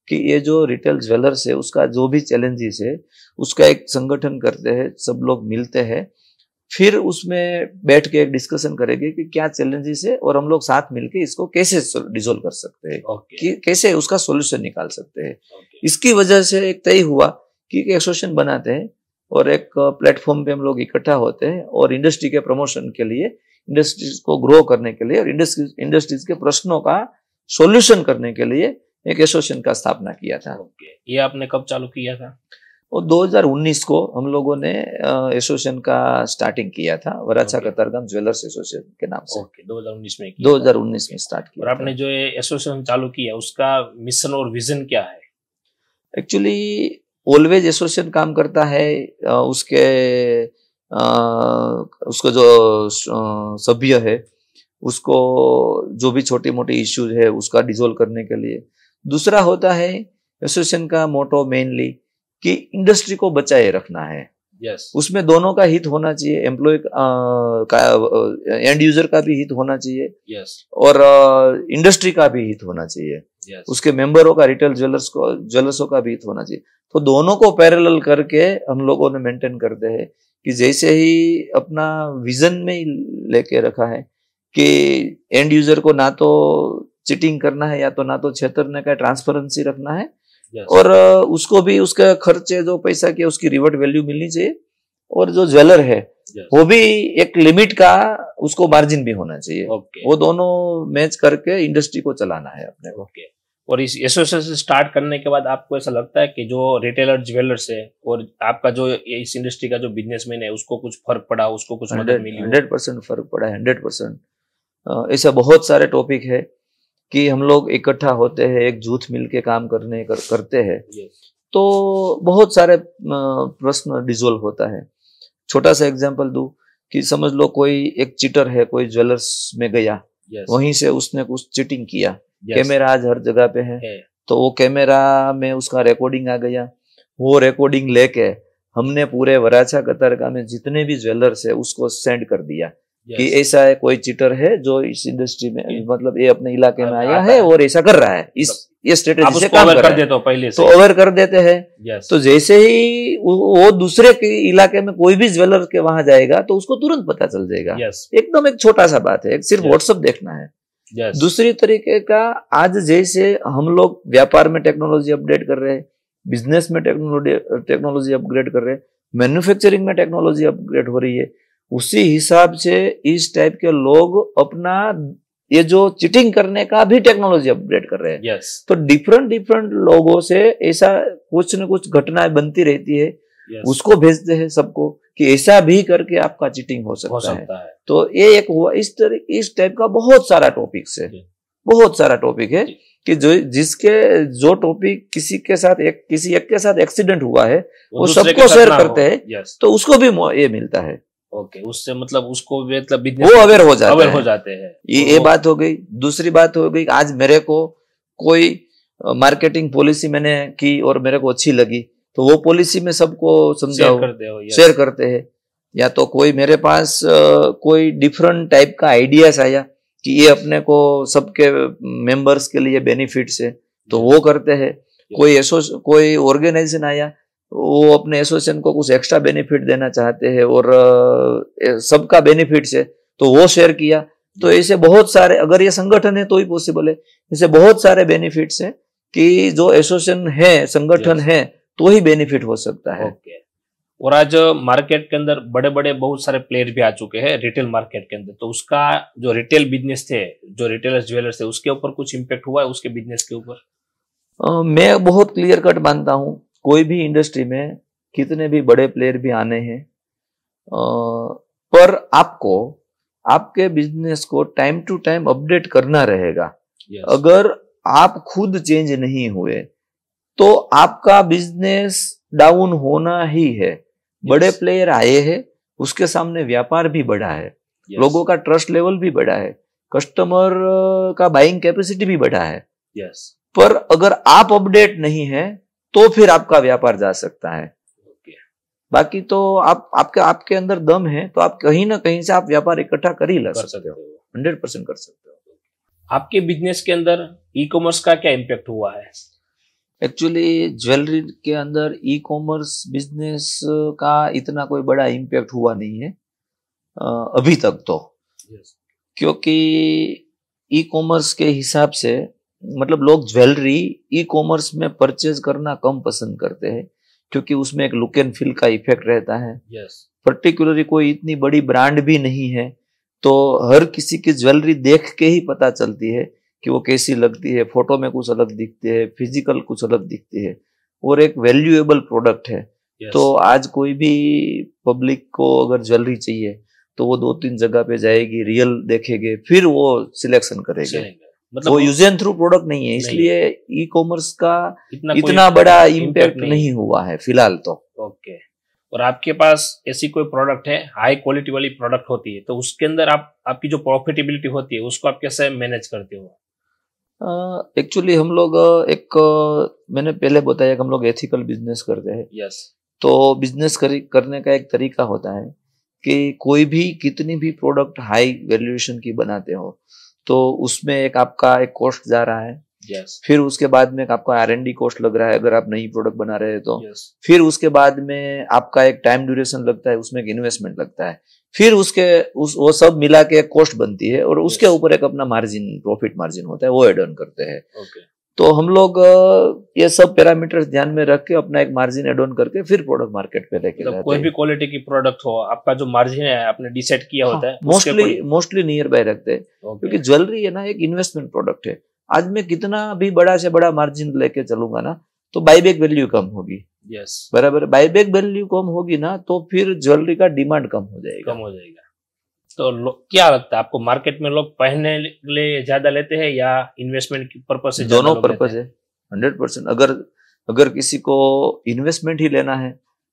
कि ये जो रिटेल ज्वेलर्स है उसका जो भी चैलेंजेस है उसका एक संगठन करते हैं, सब लोग मिलते हैं, फिर उसमें बैठ के एक डिस्कशन करेंगे कि क्या चैलेंजेस है और हम लोग साथ मिलके इसको कैसे डिसॉल्व कर सकते हैं, कि कैसे उसका सॉल्यूशन निकाल सकते हैं। इसकी वजह से एक तय हुआ कि एक एसोसिएशन बनाते हैं और एक प्लेटफॉर्म पे हम लोग इकट्ठा होते हैं, और इंडस्ट्री के प्रमोशन के लिए, इंडस्ट्रीज को ग्रो करने के लिए, और इंडस्ट्रीज के प्रश्नों का सॉल्यूशन करने के लिए एक एसोसिएशन का स्थापना किया था। ये आपने कब चालू किया था? और 2019 को हम लोगों ने एसोसिएशन का स्टार्टिंग किया था, वराछा कतारगाम ज्वेलर्स एसोसिएशन के नाम से। 2019 में 2019 में स्टार्ट किया। और आपने जो ये एसोसिएशन चालू किया उसका मिशन और विजन क्या है? एक्चुअली ऑलवेज एसोसिएशन काम करता है उसको जो सभ्य है उसको जो भी छोटी मोटी इश्यूज है उसका डिसॉल्व करने के लिए। दूसरा होता है एसोसिएशन का मोटो मेनली कि इंडस्ट्री को बचाए रखना है। यस, उसमें दोनों का हित होना चाहिए, एम्प्लॉय का, एंड यूजर का भी हित होना चाहिए, यस, और इंडस्ट्री का भी हित होना चाहिए, यस, उसके मेंबरों का, रिटेल ज्वेलर्सों का भी हित होना चाहिए। तो दोनों को पैरेलल करके हम लोगों ने मेंटेन करते हैं कि जैसे ही अपना विजन में ही लेके रखा है कि एंड यूजर को ना तो चीटिंग करना है, या तो ना तो छेतरने का, ट्रांसपेरेंसी रखना है, और उसको भी उसका खर्चे जो पैसा किया उसकी रिवर्ट वैल्यू मिलनी चाहिए, और जो ज्वेलर है वो भी एक लिमिट का उसको मार्जिन भी होना चाहिए। वो दोनों मैच करके इंडस्ट्री को चलाना है अपने को। और इस एसोसिएशन स्टार्ट करने के बाद आपको ऐसा लगता है कि जो रिटेलर ज्वेलर्स है और आपका जो इस इंडस्ट्री का जो बिजनेसमैन है उसको कुछ फर्क पड़ा, उसको कुछ मदद मिली? 100% फर्क पड़ा है, 100%। ऐसा बहुत सारे टॉपिक है कि हम लोग इकट्ठा होते हैं, एक जूथ मिलके काम करते हैं, तो बहुत सारे प्रश्न डिसॉल्व होता है। छोटा सा एग्जांपल दूं कि समझ लो कोई एक चीटर है, कोई ज्वेलर्स में गया, वहीं से उसने कुछ चीटिंग किया, कैमरा आज हर जगह पे है, तो वो कैमरा में उसका रिकॉर्डिंग आ गया, वो रिकॉर्डिंग लेके हमने पूरे वराछा कतारगा में जितने भी ज्वेलर्स है उसको सेंड कर दिया कि ऐसा है, कोई चीटर है जो इस इंडस्ट्री में मतलब ये अपने इलाके में आया है और ऐसा कर रहा है, इस ये स्ट्रेटेजी से काम कर रहा है, तो पहले तो अवेयर कर देते हैं। तो जैसे ही वो दूसरे के इलाके में कोई भी ज्वेलर के वहां जाएगा तो उसको तुरंत पता चल जाएगा। एकदम एक छोटा सा बात है, सिर्फ व्हाट्सएप देखना है। दूसरी तरीके का, आज जैसे हम लोग व्यापार में टेक्नोलॉजी अपडेट कर रहे हैं, बिजनेस में टेक्नोलॉजी अपग्रेड कर रहे हैं, मैन्युफैक्चरिंग में टेक्नोलॉजी अपग्रेड हो रही है, उसी हिसाब से इस टाइप के लोग अपना ये जो चीटिंग करने का भी टेक्नोलॉजी अपग्रेड कर रहे हैं। तो डिफरेंट लोगों से ऐसा कुछ न कुछ घटनाएं बनती रहती है, उसको भेजते हैं सबको कि ऐसा भी करके आपका चीटिंग हो सकता है। तो ये एक हुआ, इस टाइप का बहुत सारा टॉपिक्स है, बहुत सारा टॉपिक है कि जो टॉपिक किसी के साथ किसी एक के साथ एक्सीडेंट हुआ है वो सबको शेयर करते हैं, तो उसको भी ये मिलता है। ओके, उससे मतलब उसको मतलब वो अवेयर हो जाते हैं। ये बात हो गई। दूसरी बात हो गई, आज मेरे को कोई मार्केटिंग पॉलिसी मैंने की और मेरे को अच्छी लगी तो वो पॉलिसी में सबको समझाओ, शेयर करते हैं। या तो कोई मेरे पास कोई डिफरेंट टाइप का आइडियाज आया कि ये अपने को सबके मेंबर्स के लिए बेनिफिट्स है तो वो करते हैं। कोई ऑर्गेनाइजेशन आया, वो अपने एसोसिएशन को कुछ एक्स्ट्रा बेनिफिट देना चाहते हैं और सबका बेनिफिट्स है तो वो शेयर किया। तो ऐसे बहुत सारे, अगर ये संगठन है तो ही पॉसिबल है, ऐसे बहुत सारे बेनिफिट्स हैं कि जो एसोसिएशन है, संगठन है तो ही बेनिफिट हो सकता है। और आज मार्केट के अंदर बड़े बड़े बहुत सारे प्लेयर भी आ चुके हैं रिटेल मार्केट के अंदर, तो उसका जो रिटेल बिजनेस थे, जो रिटेलर्स ज्वेलर्स थे, उसके ऊपर कुछ इम्पैक्ट हुआ है उसके बिजनेस के ऊपर? मैं बहुत क्लियर कट मानता हूं, कोई भी इंडस्ट्री में कितने भी बड़े प्लेयर भी आने हैं, पर आपको आपके बिजनेस को टाइम टू टाइम अपडेट करना रहेगा। अगर आप खुद चेंज नहीं हुए तो आपका बिजनेस डाउन होना ही है। बड़े प्लेयर आए हैं, उसके सामने व्यापार भी बढ़ा है, लोगों का ट्रस्ट लेवल भी बढ़ा है, कस्टमर का बाइंग कैपेसिटी भी बढ़ा है। पर अगर आप अपडेट नहीं है तो फिर आपका व्यापार जा सकता है। बाकी तो आपके अंदर दम है तो आप कहीं ना कहीं से आप व्यापार इकट्ठा कर ही सकते हो, 100% कर सकते हो। आपके बिजनेस के अंदर ई कॉमर्स का क्या इम्पैक्ट हुआ है? एक्चुअली ज्वेलरी के अंदर ई कॉमर्स बिजनेस का इतना कोई बड़ा इम्पैक्ट हुआ नहीं है अभी तक तो। क्योंकि ई कॉमर्स के हिसाब से मतलब लोग ज्वेलरी ई कॉमर्स में परचेज करना कम पसंद करते हैं, क्योंकि उसमें एक लुक एंड फील का इफेक्ट रहता है। पर्टिकुलरली कोई इतनी बड़ी ब्रांड भी नहीं है तो हर किसी की ज्वेलरी देख के ही पता चलती है कि वो कैसी लगती है, फोटो में कुछ अलग दिखती है, फिजिकल कुछ अलग दिखती है, और एक वैल्यूएबल प्रोडक्ट है। तो आज कोई भी पब्लिक को अगर ज्वेलरी चाहिए तो वो 2-3 जगह पे जाएगी, रियल देखेंगे, फिर वो सिलेक्शन करेंगे। मतलब वो यूज एंड थ्रू प्रोडक्ट नहीं है, इसलिए ई कॉमर्स का इतना बड़ा इम्पैक्ट नहीं हुआ है फिलहाल तो। ओके। और आपके पास ऐसी कोई प्रोडक्ट है, हाई क्वालिटी वाली प्रोडक्ट होती है, तो उसके अंदर आपकी जो प्रॉफिटेबिलिटी होती है उसको आप कैसे मैनेज करते हो? एक्चुअली हम लोग मैंने पहले बताया कि हम लोग एथिकल बिजनेस करते हैं। तो बिजनेस करने का एक तरीका होता है कि कोई भी कितनी भी प्रोडक्ट हाई वैल्यूएशन की बनाते हो तो उसमें एक आपका एक कॉस्ट जा रहा है। फिर उसके बाद में आपका R&D कॉस्ट लग रहा है अगर आप नई प्रोडक्ट बना रहे हैं तो। फिर उसके बाद में आपका एक टाइम ड्यूरेशन लगता है, उसमें एक इन्वेस्टमेंट लगता है। फिर वो सब मिला के एक कॉस्ट बनती है और उसके ऊपर एक अपना मार्जिन, प्रॉफिट मार्जिन होता है, वो एड ऑन करते हैं। तो हम लोग ये सब पैरामीटर्स ध्यान में रख के अपना एक मार्जिन एड ऑन करके फिर प्रोडक्ट मार्केट पे लेके जाते हैं। कोई भी क्वालिटी की प्रोडक्ट हो, आपका जो मार्जिन है आपने डिसाइड किया होता है? मोस्टली नियर बाय रखते हैं, क्योंकि ज्वेलरी है ना एक इन्वेस्टमेंट प्रोडक्ट है। आज मैं कितना भी बड़ा से बड़ा मार्जिन लेके चलूंगा ना तो बाईबैक वैल्यू कम होगी। बराबर, बाईबैक वैल्यू कम होगी ना तो फिर ज्वेलरी का डिमांड कम हो जाएगा। तो क्या लगता है आपको, मार्केट में लोग पहनने के लिए ज्यादा लेते हैं या इन्वेस्टमेंट की पर्पज से? दोनों पर्पज है, 100%। अगर किसी को इन्वेस्टमेंट ही लेना है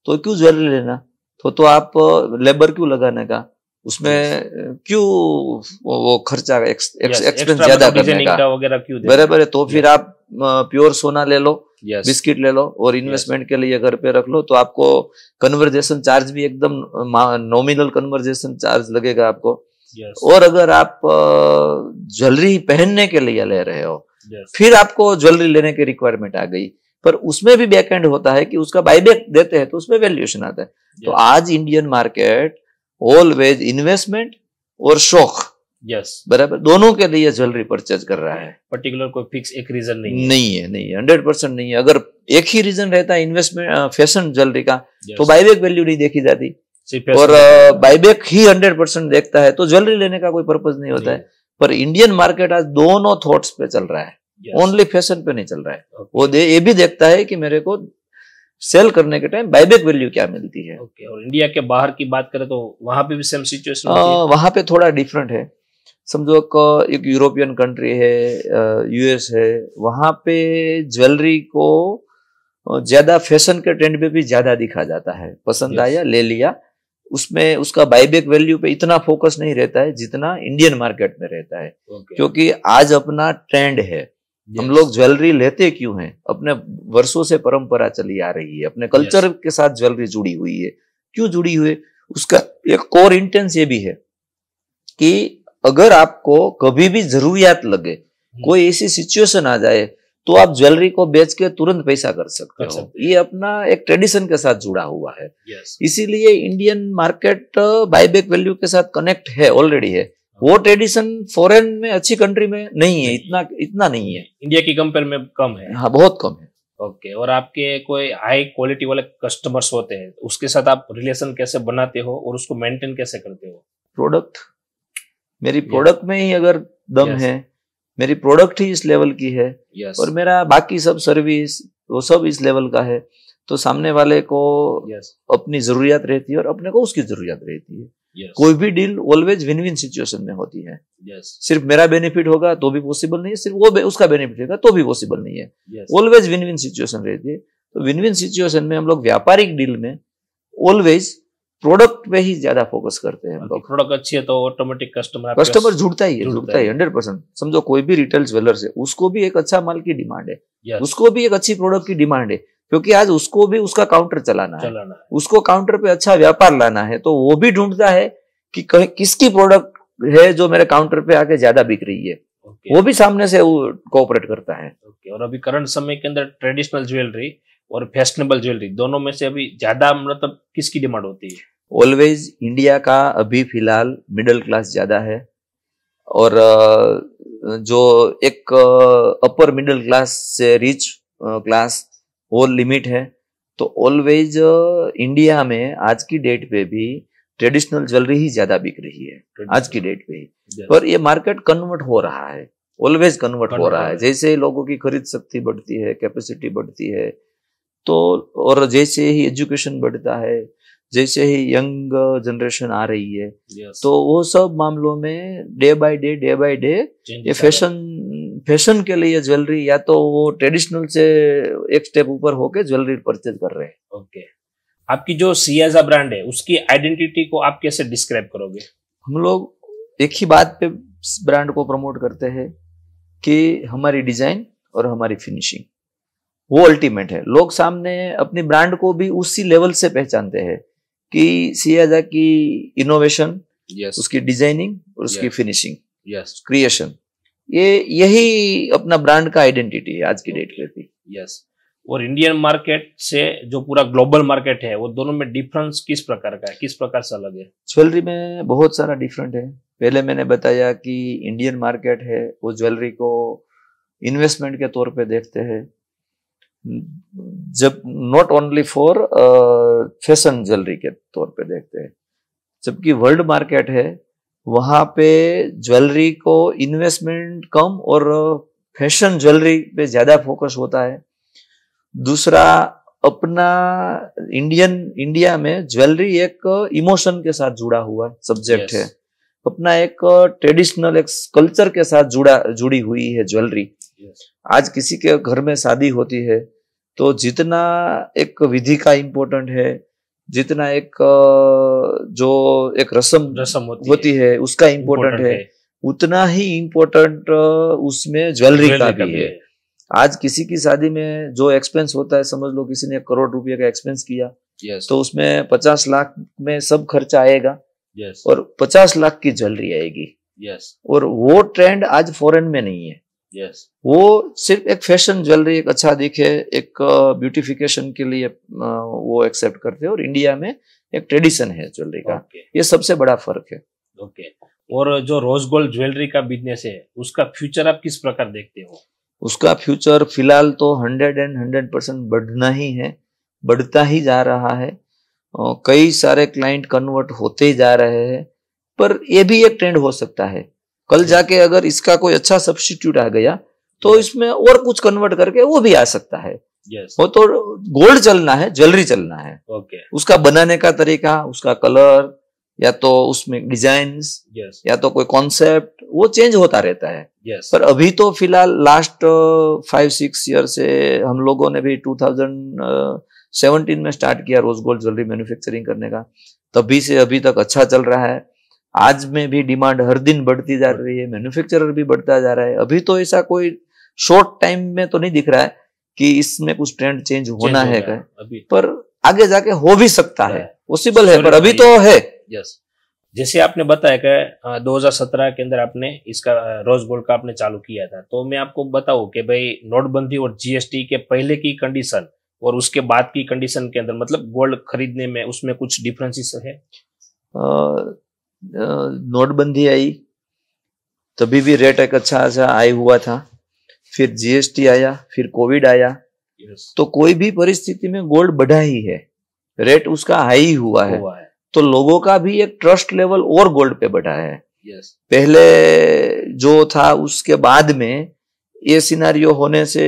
तो क्यों ज्वेलरी लेना, तो आप लेबर क्यों लगाने का, उसमें क्यों वो खर्चा एक्सपेंस ज्यादा करने का, बराबर है। तो फिर आप प्योर सोना ले लो, Yes. बिस्किट ले लो और इन्वेस्टमेंट के लिए घर पे रख लो, तो आपको कन्वर्जेशन चार्ज भी एकदम नॉमिनल कन्वर्जेशन चार्ज लगेगा आपको। Yes. और अगर आप ज्वेलरी पहनने के लिए ले रहे हो, Yes. फिर आपको ज्वेलरी लेने की रिक्वायरमेंट आ गई, पर उसमें भी बैकएंड होता है कि उसका बायबैक देते हैं तो उसमें वैल्यूएशन आता है। तो आज इंडियन मार्केट ऑलवेज इन्वेस्टमेंट और शौक, यस, बराबर, दोनों के लिए ज्वेलरी परचेज कर रहा है। पर्टिकुलर कोई फिक्स एक रीजन नहीं है। नहीं है 100% नहीं है। अगर एक ही रीजन रहता है इन्वेस्टमेंट फैशन ज्वेलरी का, Yes. तो बायबैक वैल्यू नहीं देखी जाती, सिर्फ और fashion बायबैक ही 100% देखता है तो ज्वेलरी लेने का कोई पर्पज नहीं होता नहीं। है। पर इंडियन मार्केट आज दोनों थॉट्स पे चल रहा है, Yes. ओनली फैशन पे नहीं चल रहा है। Okay. वो ये भी देखता है कि मेरे को सेल करने के टाइम बायबैक वैल्यू क्या मिलती है। ओके, और इंडिया के बाहर की बात करें तो वहां पे भी सेम सिचुएशन होती है? वहां पे थोड़ा डिफरेंट है। समझो एक यूरोपियन कंट्री है, यूएस है, वहां पे ज्वेलरी को ज्यादा फैशन के ट्रेंड पे भी ज्यादा दिखा जाता है, पसंद Yes. आया ले लिया, उसमें उसका बायबैक वैल्यू पे इतना फोकस नहीं रहता है जितना इंडियन मार्केट में रहता है। Okay. क्योंकि आज अपना ट्रेंड है, हम Yes. लोग ज्वेलरी लेते क्यों हैं? अपने वर्षों से परंपरा चली आ रही है, अपने कल्चर के साथ ज्वेलरी जुड़ी हुई है। क्यों जुड़ी हुई है? उसका एक कोर इंटेंस ये भी है कि अगर आपको कभी भी जरूरियात लगे, कोई ऐसी सिचुएशन आ जाए, तो आप ज्वेलरी को बेच के तुरंत पैसा कर सकते हो। ये अपना एक ट्रेडिशन के साथ जुड़ा हुआ है। Yes. इसीलिए इंडियन मार्केट बायबैक वैल्यू के साथ कनेक्ट है, ऑलरेडी है। वो ट्रेडिशन फॉरेन में, अच्छी कंट्री में नहीं है, इतना नहीं है, इंडिया की कंपेयर में कम है। हाँ बहुत कम है। ओके, और आपके कोई हाई क्वालिटी वाले कस्टमर्स होते हैं, उसके साथ आप रिलेशन कैसे बनाते हो और उसको मेंटेन कैसे करते हो? प्रोडक्ट, मेरी प्रोडक्ट में ही अगर दम Yes. है, मेरी प्रोडक्ट ही इस लेवल की है, Yes. और मेरा बाकी सब सर्विस वो सब इस लेवल का है, तो सामने वाले को Yes. अपनी जरूरियात रहती है और अपने को उसकी जरूरियात रहती है। Yes. कोई भी deal always win win situation में होती है। Yes. सिर्फ मेरा बेनिफिट होगा तो भी पॉसिबल नहीं है, सिर्फ उसका बेनिफिट होगा तो भी पॉसिबल नहीं है। Yes. Always win win situation रहती है। तो विन विन सिचुएशन में हम लोग व्यापारिक डील में ऑलवेज प्रोडक्ट पे ही ज्यादा फोकस करते हैं हम लोग। प्रोडक्ट अच्छी है तो ऑटोमेटिक कस्टमर जुड़ता ही है, जुड़ता है 100%। समझो कोई भी रिटेल ज्वेलर्स है, उसको भी एक अच्छा माल की डिमांड है, Yes. उसको भी एक अच्छी प्रोडक्ट की डिमांड है, क्योंकि आज उसको भी उसका काउंटर चलाना है, उसको काउंटर पे अच्छा व्यापार लाना है, तो वो भी ढूंढता है कि किसकी प्रोडक्ट है जो मेरे काउंटर पे आके ज्यादा बिक रही है। Okay. वो भी सामने से कोऑपरेट करता है। Okay. और अभी करंट समय के अंदर ट्रेडिशनल ज्वेलरी और फैशनेबल ज्वेलरी दोनों में से अभी ज्यादा मतलब किसकी डिमांड होती है? ऑलवेज इंडिया का अभी फिलहाल मिडिल क्लास ज्यादा है, और जो एक अपर मिडिल क्लास से रिच क्लास वो लिमिट है। तो ऑलवेज इंडिया में आज की डेट पे भी ट्रेडिशनल ज्वेलरी ही ज्यादा बिक रही है आज की डेट पे ही। Yes. पर ये मार्केट कन्वर्ट हो रहा है, ऑलवेज कन्वर्ट हो रहा है। जैसे लोगों की खरीद शक्ति बढ़ती है, कैपेसिटी बढ़ती है, तो और जैसे ही एजुकेशन बढ़ता है, जैसे ही यंग जनरेशन आ रही है, Yes. तो वो सब मामलों में डे बाय डे ये फैशन के लिए ज्वेलरी, या तो वो ट्रेडिशनल से एक स्टेप ऊपर होके ज्वेलरी परचेज कर रहे हैं। ओके, आपकी जो सियाजा ब्रांड है उसकी आइडेंटिटी को आप कैसे डिस्क्राइब करोगे? हम लोग एक ही बात पे ब्रांड को प्रमोट करते हैं कि हमारी डिजाइन और हमारी फिनिशिंग वो अल्टीमेट है। लोग सामने अपनी ब्रांड को भी उसी लेवल से पहचानते हैं कि सियाजा की इनोवेशन, Yes. उसकी डिजाइनिंग और उसकी Yes. Finishing, Yes. क्रिएशन, यही अपना ब्रांड का आइडेंटिटी है आज की डेट पे भी। Yes. और इंडियन मार्केट से जो पूरा ग्लोबल मार्केट है वो दोनों में डिफरेंस किस प्रकार का है, किस प्रकार से अलग है? ज्वेलरी में बहुत सारा डिफरेंट है। पहले मैंने बताया कि इंडियन मार्केट है वो ज्वेलरी को इन्वेस्टमेंट के तौर पे देखते हैं, जब not only for fashion jewellery के तौर पे देखते हैं। जबकि वर्ल्ड मार्केट है वहां पे ज्वेलरी को इन्वेस्टमेंट कम और फैशन ज्वेलरी पे ज्यादा फोकस होता है। दूसरा, अपना इंडिया में ज्वेलरी एक इमोशन के साथ जुड़ा हुआ सब्जेक्ट Yes. है, अपना एक ट्रेडिशनल एक कल्चर के साथ जुड़ी हुई है ज्वेलरी। Yes. आज किसी के घर में शादी होती है तो जितना एक विधि का इम्पोर्टेंट है, जितना एक जो एक रस्म होती है उसका इम्पोर्टेंट है, उतना ही इम्पोर्टेंट उसमें ज्वेलरी का भी है। आज किसी की शादी में जो एक्सपेंस होता है, समझ लो किसी ने 1 करोड़ रुपए का एक्सपेंस किया, यस तो उसमें 50 लाख में सब खर्चा आएगा यस और 50 लाख की ज्वेलरी आएगी। यस और वो ट्रेंड आज फॉरेन में नहीं है। यस वो सिर्फ एक फैशन ज्वेलरी, एक अच्छा दिखे, एक ब्यूटिफिकेशन के लिए वो एक्सेप्ट करते हैं, और इंडिया में एक ट्रेडिशन है ज्वेलरी का। ओके ये सबसे बड़ा फर्क है। ओके। और जो रोज गोल्ड ज्वेलरी का बिजनेस है उसका फ्यूचर आप किस प्रकार देखते हो? उसका फ्यूचर फिलहाल तो 100% बढ़ना ही है, बढ़ता ही जा रहा है। कई सारे क्लाइंट कन्वर्ट होते ही जा रहे हैं, पर ये भी एक ट्रेंड हो सकता है। कल जाके अगर इसका कोई अच्छा सब्स्टिट्यूट आ गया तो इसमें और कुछ कन्वर्ट करके वो भी आ सकता है। यस वो तो गोल्ड चलना है, ज्वेलरी चलना है। ओके उसका बनाने का तरीका, उसका कलर, या तो उसमें डिजाइन्स, यस या तो कोई कॉन्सेप्ट, वो चेंज होता रहता है। यस पर अभी तो फिलहाल लास्ट 5-6 ईयर से हम लोगों ने भी 2017 में स्टार्ट किया रोज गोल्ड ज्वेलरी मैन्युफैक्चरिंग करने का। तभी से अभी तक अच्छा चल रहा है। आज में भी डिमांड हर दिन बढ़ती जा रही है, मैन्युफैक्चरर भी बढ़ता जा रहा है। अभी तो ऐसा कोई शॉर्ट टाइम में तो नहीं दिख रहा है कि इसमें कुछ ट्रेंड चेंज होना है क्या, अभी पर आगे जाके हो भी सकता है, पॉसिबल है, पर अभी तो है। यस। जैसे आपने बताया कि 2017 के अंदर आपने इसका रोज गोल्ड का आपने चालू किया था, तो मैं आपको बताऊं कि भाई नोटबंदी और जीएसटी के पहले की कंडीशन और उसके बाद की कंडीशन के अंदर मतलब गोल्ड खरीदने में उसमें कुछ डिफरेंसेस है? नोटबंदी आई तभी भी रेट एक अच्छा हाई हुआ था, फिर जीएसटी आया, फिर कोविड आया, यस तो कोई भी परिस्थिति में गोल्ड बढ़ा ही है, रेट उसका हाई हुआ है। तो लोगों का भी एक ट्रस्ट लेवल और गोल्ड पे बढ़ा है। यस पहले जो था उसके बाद में ये सिनारियो होने से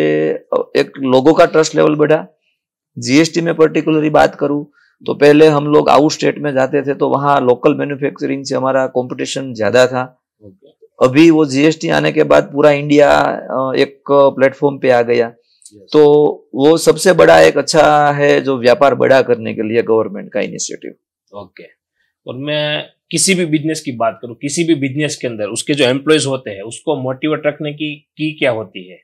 एक लोगों का ट्रस्ट लेवल बढ़ा। जीएसटी में पर्टिकुलरली बात करूं तो पहले हम लोग आउट स्टेट में जाते थे तो वहां लोकल मैन्युफैक्चरिंग से हमारा कंपटीशन ज्यादा था। अभी वो जीएसटी आने के बाद पूरा इंडिया एक प्लेटफॉर्म पे आ गया। तो वो सबसे बड़ा एक अच्छा है जो व्यापार बड़ा करने के लिए गवर्नमेंट का इनिशिएटिव। ओके। और मैं किसी भी बिजनेस की बात करूं, किसी भी बिजनेस के अंदर उसके जो एम्प्लॉयज होते हैं उसको मोटिवेट रखने की क्या होती है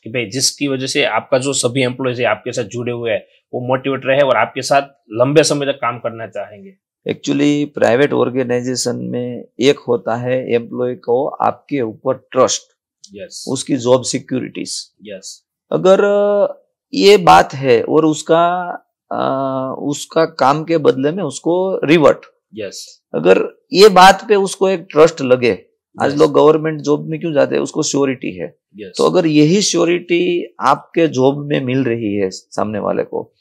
कि भाई जिसकी वजह से आपका जो सभी एम्प्लॉयज है आपके साथ जुड़े हुए हैं वो मोटिवेट रहे और आपके साथ लंबे समय तक काम करना चाहेंगे? एक्चुअली प्राइवेट ऑर्गेनाइजेशन में एक होता है एम्प्लॉय को आपके ऊपर ट्रस्ट, यस उसकी जॉब सिक्योरिटीज। यस अगर ये बात है और उसका काम के बदले में उसको रिवर्ट, यस अगर ये बात पे उसको एक ट्रस्ट लगे, आज लोग गवर्नमेंट जॉब में क्यों जाते हैं, उसको श्योरिटी है। तो अगर यही श्योरिटी आपके जॉब में मिल रही है सामने वाले को,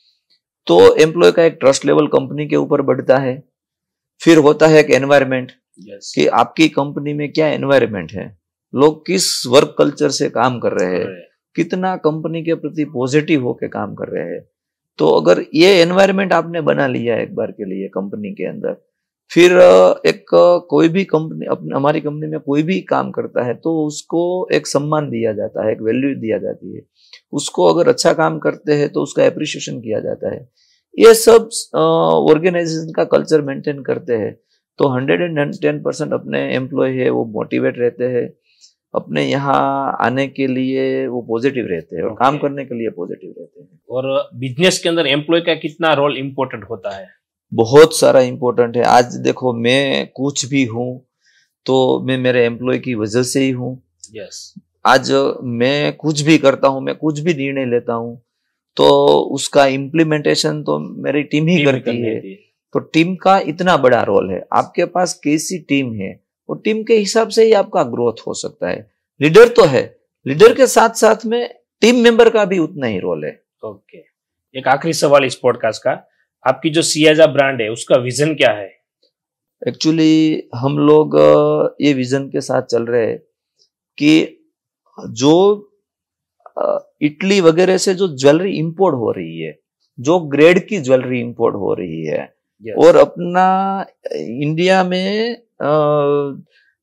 तो एम्प्लॉय का एक ट्रस्ट लेवल कंपनी के ऊपर बढ़ता है। फिर होता है एक एनवायरमेंट, कि आपकी कंपनी में क्या एनवायरमेंट है, लोग किस वर्क कल्चर से काम कर रहे हैं, कितना कंपनी के प्रति पॉजिटिव होके काम कर रहे हैं। तो अगर ये एनवायरमेंट आपने बना लिया एक बार के लिए कंपनी के अंदर, फिर एक कोई भी कंपनी हमारी कंपनी में कोई भी काम करता है तो उसको एक सम्मान दिया जाता है, एक वैल्यू दिया जाती है। उसको अगर अच्छा काम करते हैं तो उसका एप्रिसिएशन किया जाता है। ये सब ऑर्गेनाइजेशन का कल्चर मेंटेन करते हैं। तो 110% अपने एम्प्लॉय है वो मोटिवेट रहते हैं, अपने यहाँ आने के लिए वो पॉजिटिव रहते हैं और काम करने के लिए पॉजिटिव रहते हैं। और बिजनेस के अंदर एम्प्लॉय का कितना रोल इम्पोर्टेंट होता है? बहुत सारा इम्पोर्टेंट है। आज देखो मैं कुछ भी हूँ तो मैं मेरे एम्प्लॉय की वजह से ही हूँ। यस आज मैं कुछ भी करता हूँ, मैं कुछ भी निर्णय लेता हूँ तो उसका इम्प्लीमेंटेशन तो मेरी टीम ही करती है। तो टीम का इतना बड़ा रोल है। आपके पास कैसी टीम है वो टीम के हिसाब से ही आपका ग्रोथ हो सकता है। लीडर तो है, लीडर के साथ साथ में टीम मेंबर का भी उतना ही रोल है। ओके। एक आखिरी सवाल इस पॉडकास्ट का, आपकी जो सियाजा ब्रांड है उसका विजन क्या है? एक्चुअली हम लोग ये विजन के साथ चल रहे हैं कि जो इटली वगैरह से जो ज्वेलरी इंपोर्ट हो रही है, जो ग्रेड की ज्वेलरी इंपोर्ट हो रही है, और अपना इंडिया में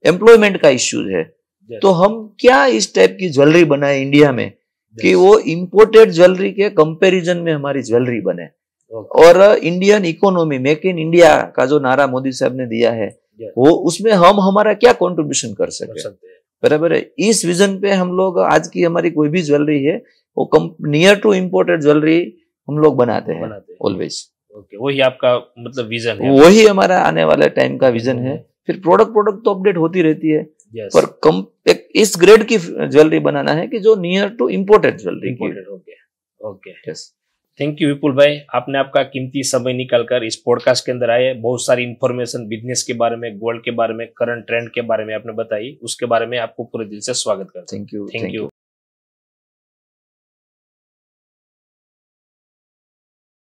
एम्प्लॉयमेंट का इश्यूज है, तो हम क्या इस टाइप की ज्वेलरी बनाए इंडिया में कि वो इंपोर्टेड ज्वेलरी के कंपैरिजन में हमारी ज्वेलरी बने। और Indian economy, make in India का जो नारा मोदी साहब ने दिया है वो उसमें हम हमारा क्या कंट्रीब्यूशन कर सकते हैं। बराबर है। इस विजन पे हम लोग आज की हमारी कोई भी ज्वेलरी है वो नियर टू इम्पोर्टेड ज्वेलरी हम लोग बनाते हैं ऑलवेज। ओके, वही आपका मतलब विजन है? वही हमारा आने वाले टाइम का विजन है। फिर प्रोडक्ट तो अपडेट होती रहती है, पर एक इस ग्रेड की ज्वेलरी बनाना है कि जो नियर टू इम्पोर्टेड ज्वेलरी की। Okay, yes. थैंक यू विपुल भाई, आपने आपका कीमती समय निकालकर इस पॉडकास्ट के अंदर आए, बहुत सारी इंफॉर्मेशन बिजनेस के बारे में, गोल्ड के बारे में, करंट ट्रेंड के बारे में आपने बताई, उसके बारे में आपको पूरे दिल से स्वागत करता हूं। Thank you.